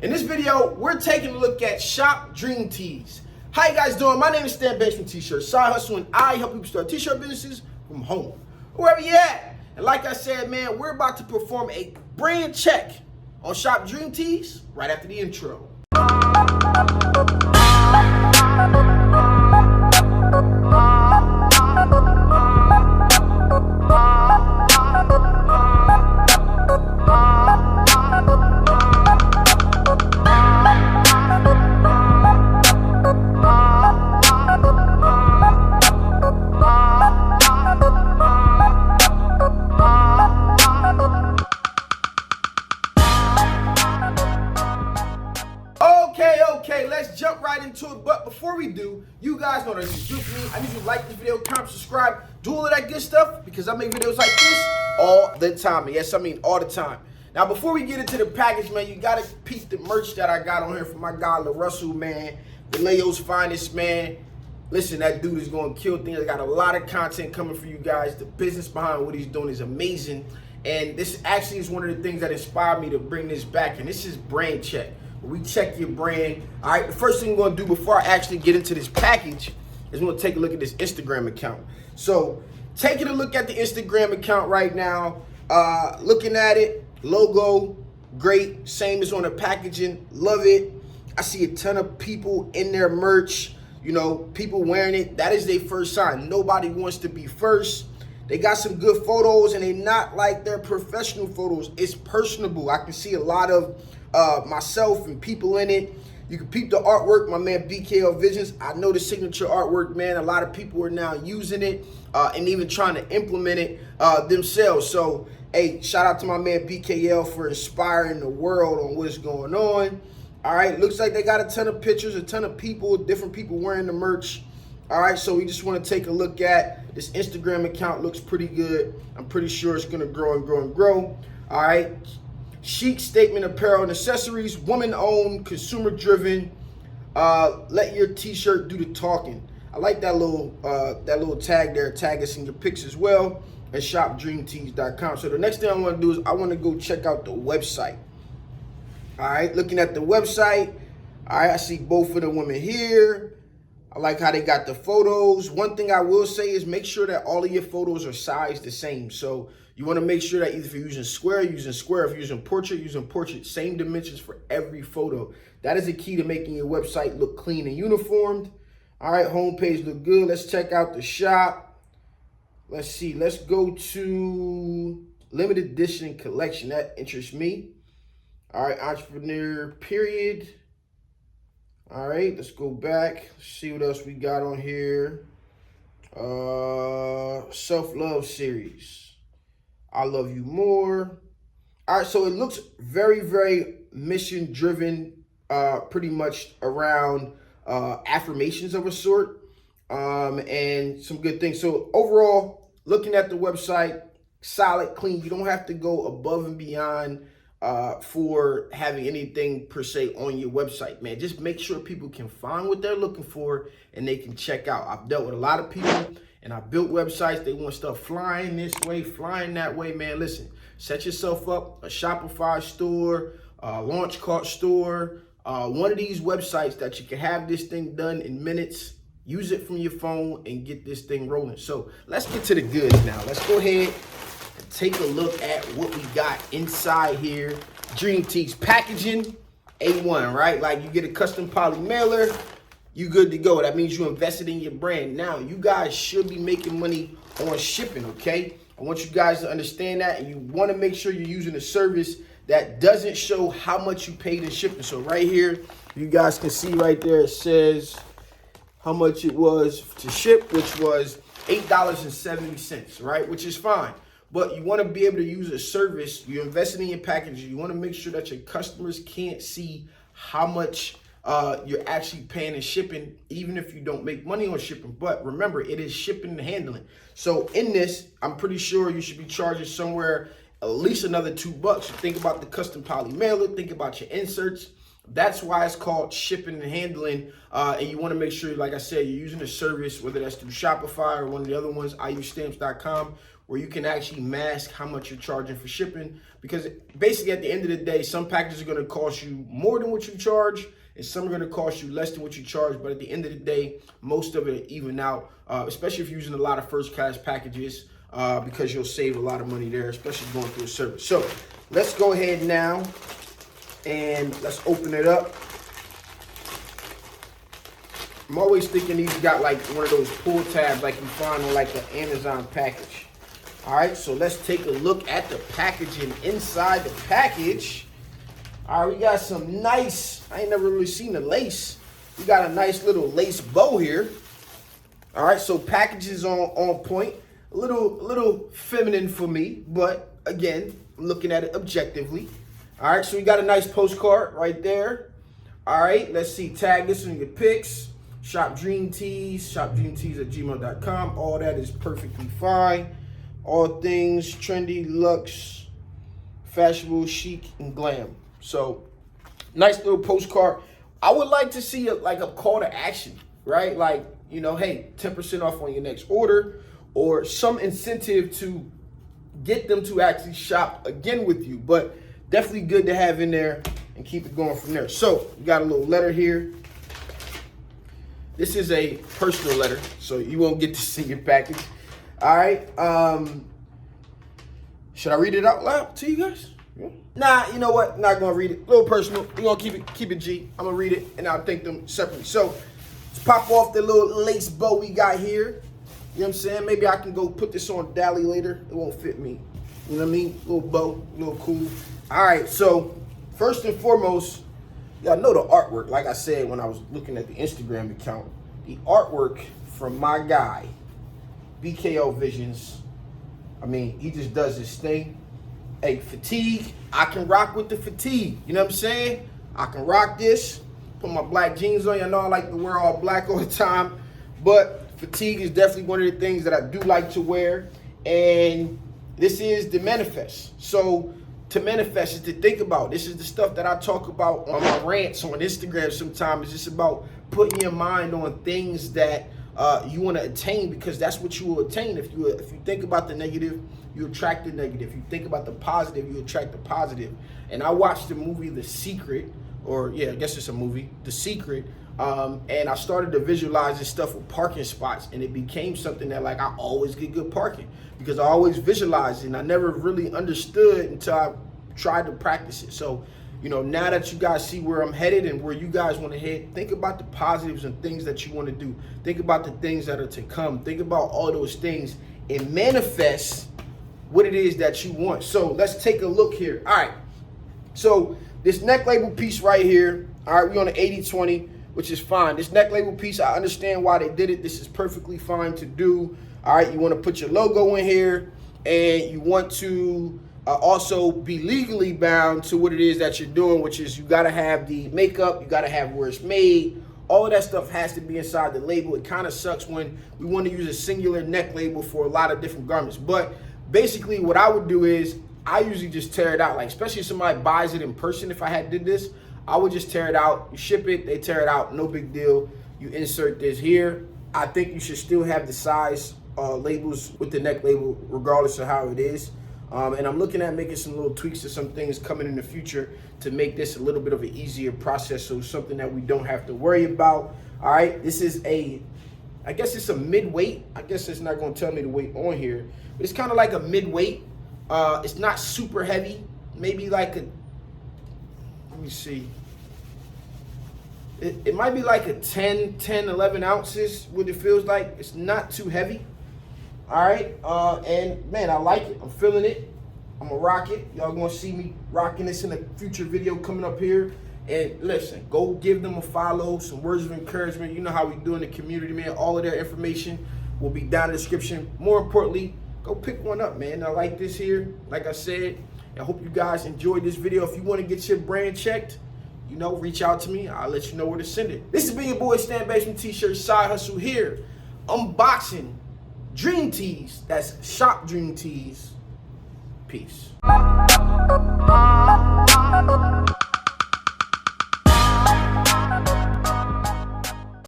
In this video, we're taking a look at Shop Dream Tees. How you guys doing? My name is Stan Banks from T-Shirt Side Hustle, and I help people start t-shirt businesses from home, wherever you at. And like I said, man, we're about to perform a brand check on Shop Dream Tees right after the intro. Okay, let's jump right into it. But before we do, you guys know that you do for me. I need you to like this video, comment, subscribe, do all of that good stuff because I make videos like this all the time. And yes, I mean all the time. Now, before we get into the package, man, you gotta peep the merch that I got on here from my guy LaRussell, man, Valeo's finest, man. Listen, that dude is gonna kill things. I got a lot of content coming for you guys. The business behind what he's doing is amazing. And this actually is one of the things that inspired me to bring this back. And this is brand check. We check your brand. All right, the first thing we're gonna do before I actually get into this package is we're gonna take a look at this Instagram account. So taking a look at the Instagram account right now, looking at it, logo, great, same as on the packaging, love it. I see a ton of people in their merch, you know, people wearing it. That is their first sign. Nobody wants to be first. They got some good photos and they not like their professional photos. It's personable. I can see a lot of myself and people in it. You can peep the artwork, my man BKL Visions. I know the signature artwork, man. A lot of people are now using it and even trying to implement it themselves. So, hey, shout out to my man BKL for inspiring the world on what's going on. All right, looks like they got a ton of pictures, a ton of people, different people wearing the merch. All right, so we just want to take a look at this Instagram account. Looks pretty good. I'm pretty sure it's going to grow and grow and grow. All right. Chic statement apparel and accessories, woman-owned, consumer-driven. Let your t-shirt do the talking. I like that little tag there. Tag us in your pics as well at shopdreamtees.com. So the next thing I want to do is I want to go check out the website. All right, looking at the website. All right, I see both of the women here. I like how they got the photos. One thing I will say is make sure that all of your photos are sized the same. So you want to make sure that either if you're using square, using square. If you're using portrait, same dimensions for every photo. That is the key to making your website look clean and uniformed. All right, homepage look good. Let's check out the shop. Let's see. Let's go to limited edition collection. That interests me. All right, entrepreneur period. All right, let's go back. Let's see what else we got on here. Self-love series. I love you more. All right, so it looks very, very mission-driven, pretty much around affirmations of a sort, and some good things. So overall, looking at the website, solid, clean. You don't have to go above and beyond for having anything per se on your website, man. Just make sure people can find what they're looking for and they can check out. I've dealt with a lot of people and I built websites. They want stuff flying this way, flying that way, man. Listen, set yourself up a Shopify store, a launch cart store, one of these websites that you can have this thing done in minutes. Use it from your phone and get this thing rolling. So let's get to the goods now. Let's go ahead and take a look at what we got inside here. Dream Tees packaging, A1, right? Like you get a custom poly mailer, you good to go. That means you invested in your brand. Now, you guys should be making money on shipping, okay? I want you guys to understand that, and you want to make sure you're using a service that doesn't show how much you paid in shipping. So right here, you guys can see right there, it says how much it was to ship, which was $8.70, right? Which is fine. But you want to be able to use a service. You're investing in your packaging. You want to make sure that your customers can't see how much you're actually paying in shipping, even if you don't make money on shipping. But remember, it is shipping and handling. So in this, I'm pretty sure you should be charging somewhere at least another $2. Think about the custom poly mailer. Think about your inserts. That's why it's called shipping and handling. And you want to make sure, like I said, you're using a service, whether that's through Shopify or one of the other ones, I use stamps.com, where you can actually mask how much you're charging for shipping, because basically at the end of the day, some packages are going to cost you more than what you charge, and some are going to cost you less than what you charge. But at the end of the day, most of it even out, especially if you're using a lot of first class packages, because you'll save a lot of money there, especially going through a service. So let's go ahead now and let's open it up. I'm always thinking these got like one of those pull tabs like you find on like the Amazon package. All right, so let's take a look at the packaging inside the package. All right, we got some nice, I ain't never really seen the lace. We got a nice little lace bow here. All right, so package is on point. A little feminine for me, but again, I'm looking at it objectively. All right, so we got a nice postcard right there. All right, let's see, tag this in your pics. Shop Dream Tees, shopdreamtees@gmail.com. All that is perfectly fine. All things trendy, luxe, fashionable, chic, and glam. So, nice little postcard. I would like to see like a call to action, right? Like, you know, hey, 10% off on your next order, or some incentive to get them to actually shop again with you. But definitely good to have in there and keep it going from there. So, we got a little letter here. This is a personal letter, so you won't get to see your package. All right. Should I read it out loud to you guys? Yeah. Nah, you know what? Not gonna read it. A little personal. We're gonna keep it G. I'm gonna read it and I'll thank them separately. So let's pop off the little lace bow we got here. You know what I'm saying? Maybe I can go put this on Dally later. It won't fit me. You know what I mean? Little bow, little cool. All right. So first and foremost, y'all know the artwork. Like I said when I was looking at the Instagram account, the artwork from my guy, BKO Visions. I mean, he just does his thing. Hey, fatigue, I can rock with the fatigue. You know what I'm saying? I can rock this, put my black jeans on. You know I like to wear all black all the time, but fatigue is definitely one of the things that I do like to wear. And this is the manifest. So to manifest is to think about. This is the stuff that I talk about on my rants on Instagram sometimes. It's just about putting your mind on things that you want to attain, because that's what you will attain. If you think about the negative, you attract the negative. If you think about the positive, you attract the positive. And I watched the movie The Secret, or yeah, I guess it's a movie, The Secret, and I started to visualize this stuff with parking spots, and it became something that like I always get good parking because I always visualized it, and I never really understood until I tried to practice it. So, you know, now that you guys see where I'm headed and where you guys want to head, think about the positives and things that you want to do. Think about the things that are to come. Think about all those things and manifest what it is that you want. So let's take a look here. All right. So this neck label piece right here, all right, we're on the 80-20, which is fine. This neck label piece, I understand why they did it. This is perfectly fine to do. All right, you want to put your logo in here, and you want to also be legally bound to what it is that you're doing, which is you got to have the makeup, you got to have where it's made. All of that stuff has to be inside the label. It kind of sucks when we want to use a singular neck label for a lot of different garments. But basically what I would do is I usually just tear it out. Like, especially if somebody buys it in person, if I had did this, I would just tear it out. You ship it, they tear it out, no big deal. You insert this here. I think you should still have the size labels with the neck label regardless of how it is. And I'm looking at making some little tweaks to some things coming in the future to make this a little bit of an easier process, so something that we don't have to worry about. All right, this is I guess it's a mid-weight. I guess it's not going to tell me the weight on here, but it's kind of like a mid-weight. It's not super heavy, maybe like let me see. It might be like a 10, 11 ounces, what it feels like. It's not too heavy. All right, and man, I like it. I'm feeling it. I'm gonna rock it. Y'all gonna see me rocking this in a future video coming up here. And listen, go give them a follow, some words of encouragement. You know how we do in the community, man. All of their information will be down in the description. More importantly, go pick one up, man. I like this here. Like I said, I hope you guys enjoyed this video. If you want to get your brand checked, you know, reach out to me. I'll let you know where to send it. This has been your boy Stan Basement T-shirt side hustle here, unboxing Dream Tees. That's Shop Dream Tees. Peace.